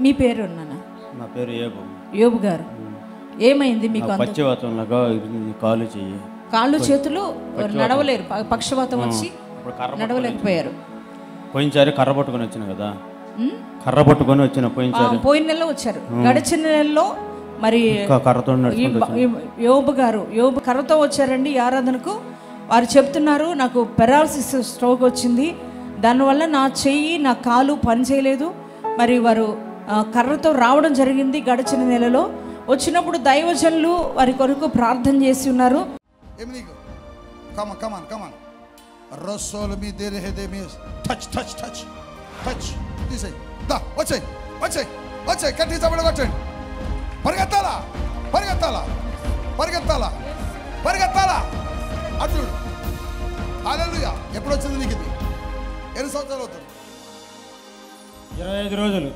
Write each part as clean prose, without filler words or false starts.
మీ పేరు నాన్న? నా పేరు యోబు. యోబు గారు, ఏమైంది మీకు? పక్షవాతంలాగా కాలు చెయ్యి, కాళ్ళు చేతులు నడవలేరు, పక్షవాతం వచ్చి నడవలేకపోయారు. పోయినసారి కర్ర పట్టుకొని వచ్చిన కదా, కర్ర పట్టుకొని వచ్చిన పోయిన నెలలో వచ్చారు. గడిచిన నెలలో మరి కర్రతో యోబు గారు కర్రతో వచ్చారండి ఈ ఆరాధనకు. వారు చెప్తున్నారు, నాకు పెరాలసిస్ స్ట్రోక్ వచ్చింది, దానివల్ల నా చెయ్యి నా కాలు పనిచేయలేదు. మరి వారు కర్రతో రావడం జరిగింది గడిచిన నెలలో. వచ్చినప్పుడు దైవజనులు వారి కొరకు ప్రార్థన చేసి ఉన్నారు. పరిగెత్తాలా పరిగెత్తాలా పరిగెత్తాలా పరిగెత్తాలా అటు. హల్లెలూయా. ఎప్పుడు వచ్చింది నీకు ఇది? ఎన్ని సంవత్సరాలు అవుతుంది? 25 రోజులు.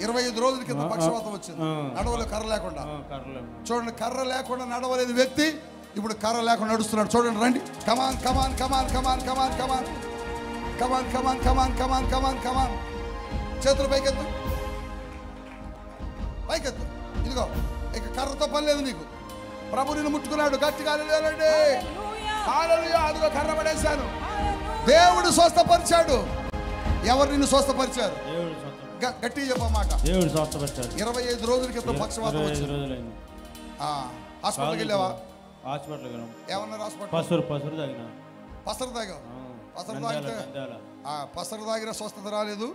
25 రోజుల కింద పక్షవాతం వచ్చింది, నడవలే, కర్ర లేకుండా. చూడండి, కర్ర లేకుండా నడవలేని వ్యక్తి ఇప్పుడు కర్ర లేకుండా నడుస్తున్నాడు. చూడండి, రండి. కమాన్ కమాన్ కమాన్ కమాన్ కమాన్ కమాన్ కమాన్ కమాన్ కమాన్ కమాన్ కమాన్ కమాన్. చేతులు పైకెత్తు, పైకెత్తు. ఇదిగో, ఇక కర్రతో పని లేదు నీకు. ప్రభు నిన్ను ముట్టుకున్నాడు. గట్టిగా లేదండి. హల్లెలూయా. అదిగో కర్ర పడేశాను. దేవుడు స్వస్థపరిచాడు. ఎవరు నిన్ను స్వస్థపరిచారు? గట్టిగా చెప్పమాట. దేవుడు స్వస్థపరిచాడు. 25 రోజుల క్రితం పక్షవాతం వచ్చింది. హాస్పిటల్కి వెళ్ళావా? హాస్పిటల్ ఏమన్నారు? హాస్పిటల్ పసరు తాగిన. పసరు తాగావు? పసరు తాగితే పసరు తాగిన స్వస్థత రాలేదు.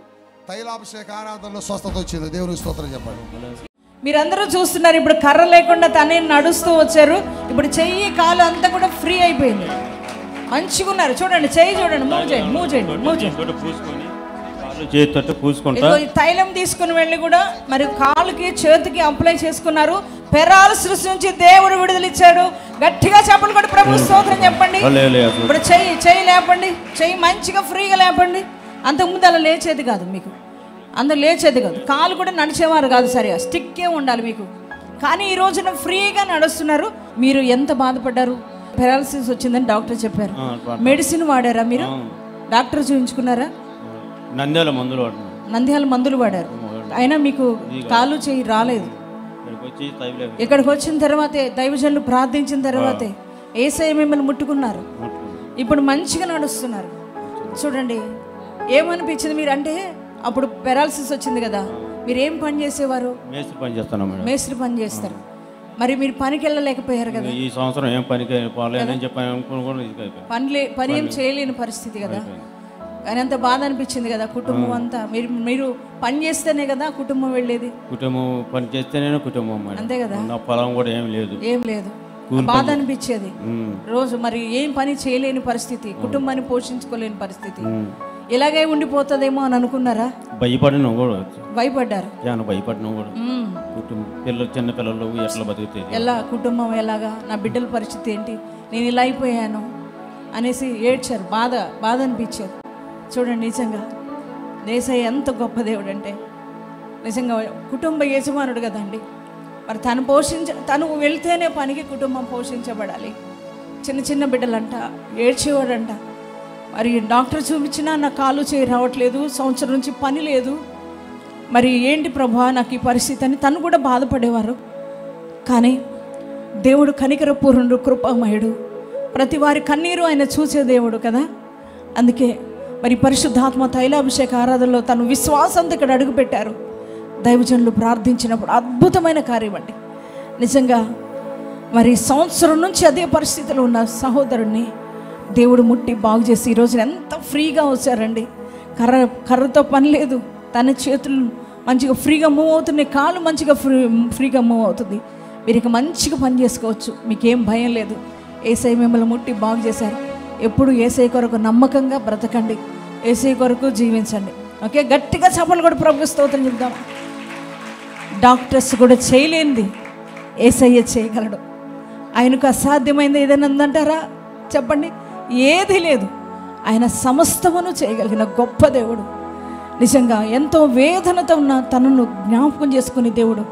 తైలాభిషేక ఆరాధనలో స్వస్థత వచ్చింది. దేవునికి స్తోత్రం చెప్పండి. మీరందరూ చూస్తున్నారు, ఇప్పుడు కర్ర లేకుండా తనే నడుస్తూ వచ్చారు. ఇప్పుడు చెయ్యి కాలు అంతా కూడా ఫ్రీ అయిపోయింది. మంచిగా ఉన్నారు. చూడండి, చెయ్యి చూడండి, మూవ్ చేయండి, మూవ్ చేయండి, మూవ్ చేయండి. తైలం తీసుకుని వెళ్ళి కూడా మరి కాలుకి చేతికి అప్లై చేసుకున్నారు. పెరాలసిస్ నుంచి దేవుడు విడుదలిచ్చాడు. గట్టిగా చెప్పండి కూడా ప్రభు స్తోత్రం చెప్పండి. ఇప్పుడు చెయ్యి లేపండి, చెయ్యి మంచిగా ఫ్రీగా లేపండి. అంతకుముందు అలా లేచేది కాదు, మీకు అందరు లేచేది కాదు, కాలు కూడా నడిచేవారు కాదు, సరిగా స్టిక్కే ఉండాలి మీకు. కానీ ఈ రోజున ఫ్రీగా నడుస్తున్నారు. మీరు ఎంత బాధపడ్డారు? పెరాలసిస్ వచ్చిందని డాక్టర్ చెప్పారు. మెడిసిన్ వాడారా మీరు? డాక్టర్ చూపించుకున్నారా? నంద్యాల మందులు వాడారు, అయినా మీకు కాలు చేయి రాలేదు. ఇక్కడికి వచ్చిన తర్వాతే దైవజనులు ప్రార్థించిన తర్వాతే యేసయ్య మిమ్మల్ని ముట్టుకున్నారు. ఇప్పుడు మంచిగా నడుస్తున్నారు. చూడండి, ఏమనిపించింది మీరు? అంటే అప్పుడు పెరాలసిస్ వచ్చింది కదా, మీరు ఏం పని చేసేవారు? మేస్త్రి పని చేస్తారు. మరి మీరు పనికి వెళ్ళలేకపోయారు కదా. ఈ సంవత్సరం ఏం పని ఏం చేయలేని పరిస్థితి కదా. కానీ అంత బాధ అనిపించింది కదా. కుటుంబం అంతా మీరు పని చేస్తేనే కదా కుటుంబం వెళ్ళేది. కుటుంబం పని చేస్తేనే కుటుంబం, అంతే కదా. పొలం కూడా ఏం లేదు. బాధ అనిపించేది రోజు. మరి ఏం పని చేయలేని పరిస్థితి, కుటుంబాన్ని పోషించుకోలేని పరిస్థితి. ఇలాగే ఉండిపోతుందేమో అని అనుకున్నారా? భయపడిన కూడా, భయపడ్డారు. భయపడిన కూడా, పిల్లలు చిన్న పిల్లలు ఎట్లా బతుకుతాయి, ఎలా కుటుంబం ఎలాగా, నా బిడ్డల పరిస్థితి ఏంటి, నేను ఇలా అయిపోయాను అనేసి ఏడ్చారు. బాధ అనిపించేది. చూడండి, నిజంగా యేసయ్య ఎంత గొప్ప దేవుడు అంటే, నిజంగా కుటుంబ యజమానుడు కదండి. మరి తను వెళ్తేనే పనికి కుటుంబం పోషించబడాలి. చిన్న బిడ్డలంట ఏడ్చేవాడంట. మరి డాక్టర్ చూపించినా నా కాలు చేయి రావట్లేదు, సంవత్సరం నుంచి పని లేదు, మరి ఏంటి ప్రభా నాకు ఈ పరిస్థితి అని తను కూడా బాధపడేవారు. కానీ దేవుడు కనికరపూర్ణుడు, కృపామయుడు, ప్రతి వారి కన్నీరు ఆయన చూసే దేవుడు కదా. అందుకే మరి పరిశుద్ధాత్మ తైలాభిషేక ఆరాధనలో తను విశ్వాసంతో ఇక్కడ అడుగుపెట్టారు. దైవజనులు ప్రార్థించినప్పుడు అద్భుతమైన కార్యం అండి. నిజంగా మరి సంవత్సరం నుంచి అదే పరిస్థితిలో ఉన్న సహోదరుణ్ణి దేవుడు ముట్టి బాగు చేసి ఈరోజు ఎంత ఫ్రీగా వచ్చారండి. కర్రతో పని లేదు, తన చేతులు మంచిగా ఫ్రీగా మూవ్ అవుతున్నాయి, కాళ్ళు మంచిగా ఫ్రీగా మూవ్ అవుతుంది. మీరు ఇక మంచిగా పని చేసుకోవచ్చు, మీకేం భయం లేదు. యేసయ్య మిమ్మల్ని ముట్టి బాగు చేశారు. ఎప్పుడు యేసయ్య కొరకు నమ్మకంగా బ్రతకండి, యేసయ్య కొరకు జీవించండి. ఓకే, గట్టిగా చప్పలు కూడా ప్రభు స్తోత్రం చెప్దాం. డాక్టర్స్ కూడా చేయలేనిది యేసయ్య చేయగలడు. ఆయనకు అసాధ్యమైనది ఏదైనా ఉందంటారా? చెప్పండి, ఏది లేదు. ఆయన సమస్తమును చేయగలిగిన గొప్ప దేవుడు. నిజంగా ఎంతో వేదనతో ఉన్న తనను జ్ఞాపకం చేసుకునే దేవుడు.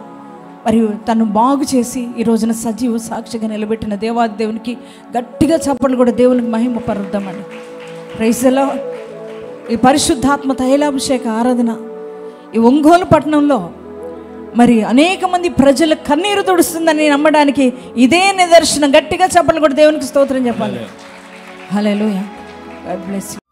మరియు తను బాగు చేసి ఈ రోజున సజీవ సాక్షిగా నిలబెట్టిన దేవాది దేవునికి గట్టిగా చప్పట్లు కూడా దేవునికి మహిమ పరుద్దామండి. Praise the lord. ఈ పరిశుద్ధాత్మ తైలాభిషేక ఆరాధన ఈ ఒంగోలు పట్టణంలో మరి అనేక మంది ప్రజల కన్నీరు తుడుస్తుందని నమ్మడానికి ఇదే నిదర్శనం. గట్టిగా చెప్పాలి కూడా, దేవునికి స్తోత్రం చెప్పాలి. హల్లెలూయా. God bless you.